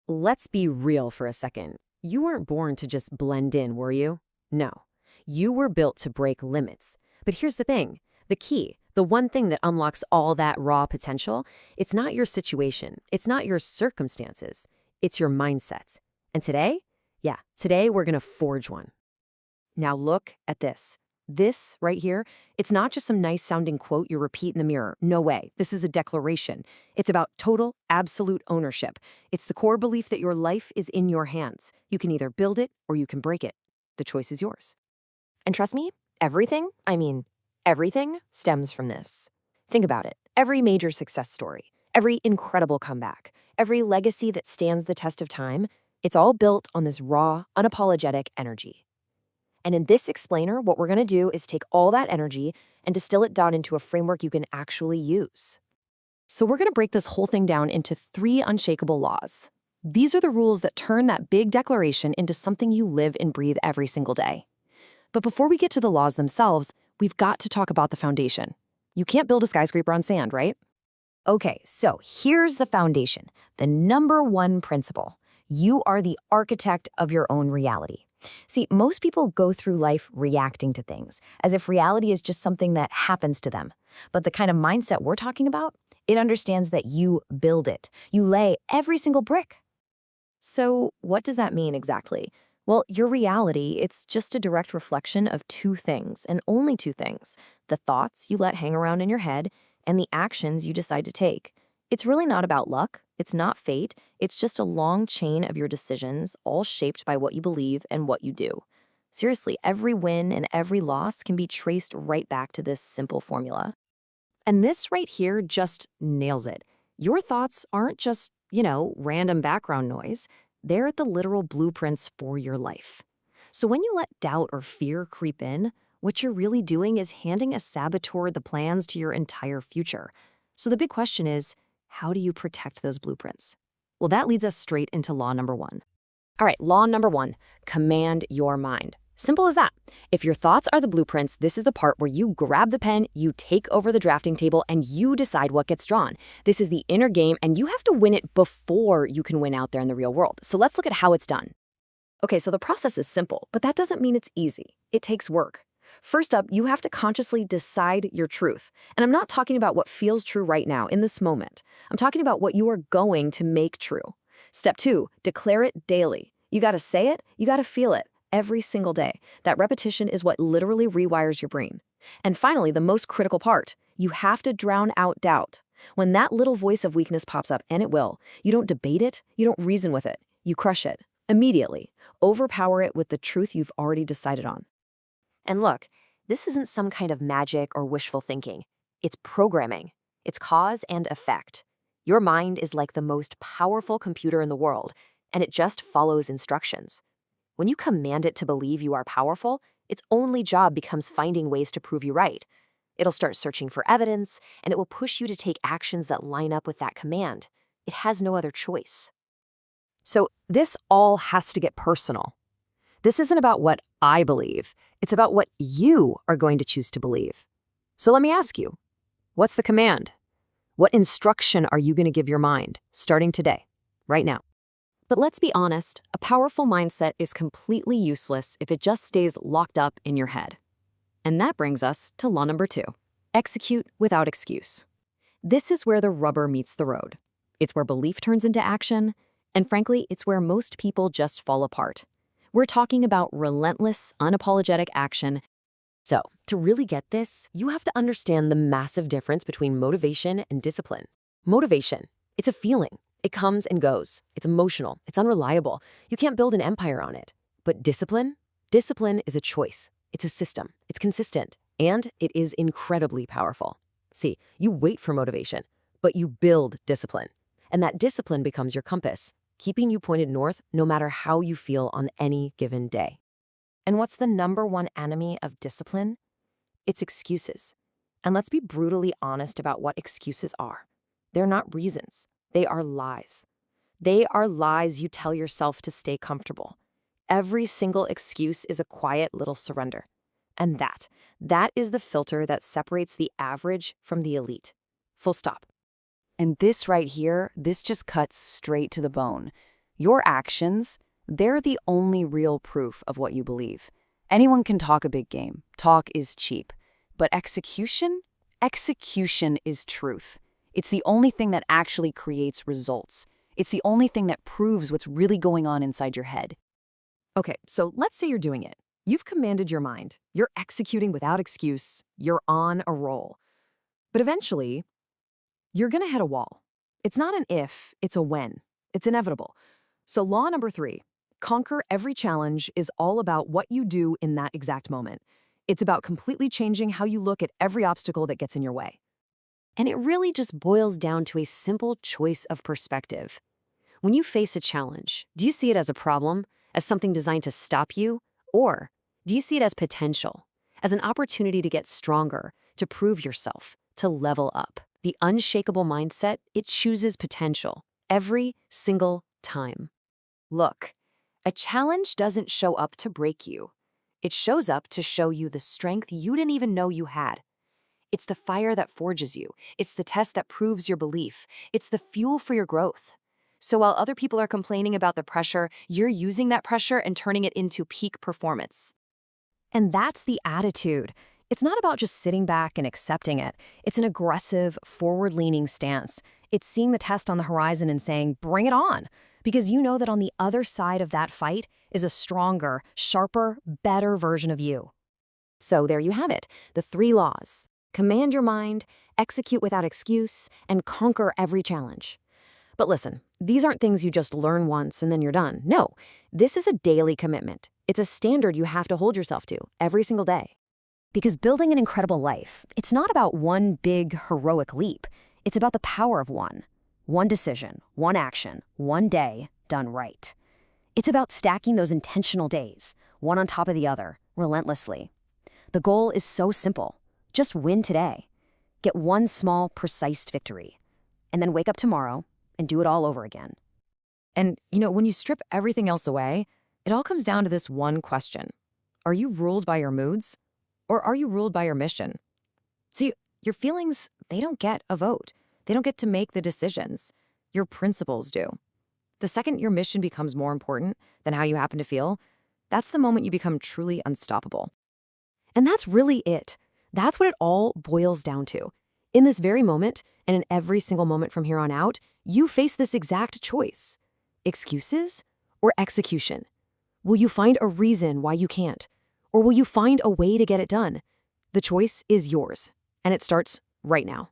Let's be real for a second. You weren't born to just blend in, were you? No. You were built to break limits. But here's the thing. The key, the one thing that unlocks all that raw potential, it's not your situation. It's not your circumstances. It's your mindset. And today? Yeah, today we're going to forge one. Now look at this. This right here, it's not just some nice sounding quote you repeat in the mirror. No way. This is a declaration. It's about total, absolute ownership. It's the core belief that your life is in your hands. You can either build it or you can break it. The choice is yours. And trust me, everything stems from this. Think about it. Every major success story, every incredible comeback, every legacy that stands the test of time, it's all built on this raw, unapologetic energy. And in this explainer, what we're going to do is take all that energy and distill it down into a framework you can actually use. So we're going to break this whole thing down into 3 unshakable laws. These are the rules that turn that big declaration into something you live and breathe every single day. But before we get to the laws themselves, we've got to talk about the foundation. You can't build a skyscraper on sand, right? Okay, so here's the foundation, the number 1 principle. You are the architect of your own reality. See, most people go through life reacting to things, as if reality is just something that happens to them. But the kind of mindset we're talking about, it understands that you build it. You lay every single brick. So what does that mean exactly? Well, your reality, it's just a direct reflection of 2 things, and only 2 things. The thoughts you let hang around in your head, and the actions you decide to take. It's really not about luck. It's not fate. It's just a long chain of your decisions, all shaped by what you believe and what you do. Seriously, every win and every loss can be traced right back to this simple formula. And this right here just nails it. Your thoughts aren't just, random background noise. They're the literal blueprints for your life. So when you let doubt or fear creep in, what you're really doing is handing a saboteur the plans to your entire future. So the big question is, how do you protect those blueprints? Well, that leads us straight into law number 1. All right, law number 1, command your mind. Simple as that. If your thoughts are the blueprints, this is the part where you grab the pen, you take over the drafting table, and you decide what gets drawn. This is the inner game, and you have to win it before you can win out there in the real world. So let's look at how it's done. Okay, so the process is simple, but that doesn't mean it's easy. It takes work. First up, you have to consciously decide your truth. And I'm not talking about what feels true right now, in this moment. I'm talking about what you are going to make true. Step 2, declare it daily. You got to say it, you got to feel it, every single day. That repetition is what literally rewires your brain. And finally, the most critical part, you have to drown out doubt. When that little voice of weakness pops up, and it will, you don't debate it, you don't reason with it, you crush it. Immediately, overpower it with the truth you've already decided on. And look, this isn't some kind of magic or wishful thinking. It's programming. It's cause and effect. Your mind is like the most powerful computer in the world, and it just follows instructions. When you command it to believe you are powerful, its only job becomes finding ways to prove you right. It'll start searching for evidence, and it will push you to take actions that line up with that command. It has no other choice. So this all has to get personal. This isn't about what I believe. It's about what you are going to choose to believe. So let me ask you, what's the command? What instruction are you going to give your mind, starting today, right now? But let's be honest, a powerful mindset is completely useless if it just stays locked up in your head. And that brings us to law number 2, execute without excuse. This is where the rubber meets the road. It's where belief turns into action, and frankly, it's where most people just fall apart. We're talking about relentless, unapologetic action. So, to really get this, you have to understand the massive difference between motivation and discipline. Motivation, it's a feeling. It comes and goes. It's emotional. It's unreliable. You can't build an empire on it. But discipline? Discipline is a choice. It's a system. It's consistent. And it is incredibly powerful. See, you wait for motivation, but you build discipline. And that discipline becomes your compass, keeping you pointed north no matter how you feel on any given day. And what's the number 1 enemy of discipline? It's excuses. And let's be brutally honest about what excuses are. They're not reasons. They are lies. They are lies you tell yourself to stay comfortable. Every single excuse is a quiet little surrender. And that is the filter that separates the average from the elite. Full stop. And this right here, this just cuts straight to the bone. Your actions, they're the only real proof of what you believe. Anyone can talk a big game. Talk is cheap. But execution? Execution is truth. It's the only thing that actually creates results. It's the only thing that proves what's really going on inside your head. Okay, so let's say you're doing it. You've commanded your mind. You're executing without excuse. You're on a roll. But eventually, you're going to hit a wall. It's not an if, it's a when. It's inevitable. So law number 3, conquer every challenge is all about what you do in that exact moment. It's about completely changing how you look at every obstacle that gets in your way. And it really just boils down to a simple choice of perspective. When you face a challenge, do you see it as a problem, as something designed to stop you? Or do you see it as potential, as an opportunity to get stronger, to prove yourself, to level up? The unshakable mindset, it chooses potential every single time. Look, a challenge doesn't show up to break you. It shows up to show you the strength you didn't even know you had. It's the fire that forges you. It's the test that proves your belief. It's the fuel for your growth. So while other people are complaining about the pressure, you're using that pressure and turning it into peak performance. And that's the attitude. It's not about just sitting back and accepting it. It's an aggressive, forward-leaning stance. It's seeing the test on the horizon and saying, bring it on, because you know that on the other side of that fight is a stronger, sharper, better version of you. So there you have it, the 3 laws. Command your mind, execute without excuse, and conquer every challenge. But listen, these aren't things you just learn once and then you're done. No, this is a daily commitment. It's a standard you have to hold yourself to every single day. Because building an incredible life, it's not about one big, heroic leap. It's about the power of one. One decision, one action, one day done right. It's about stacking those intentional days, one on top of the other, relentlessly. The goal is so simple. Just win today. Get one small, precise victory. And then wake up tomorrow and do it all over again. And, when you strip everything else away, it all comes down to this one question. Are you ruled by your moods? Or are you ruled by your mission? See, your feelings, they don't get a vote. They don't get to make the decisions. Your principles do. The second your mission becomes more important than how you happen to feel, that's the moment you become truly unstoppable. And that's really it. That's what it all boils down to. In this very moment, and in every single moment from here on out, you face this exact choice. Excuses or execution? Will you find a reason why you can't? Or will you find a way to get it done? The choice is yours, and it starts right now.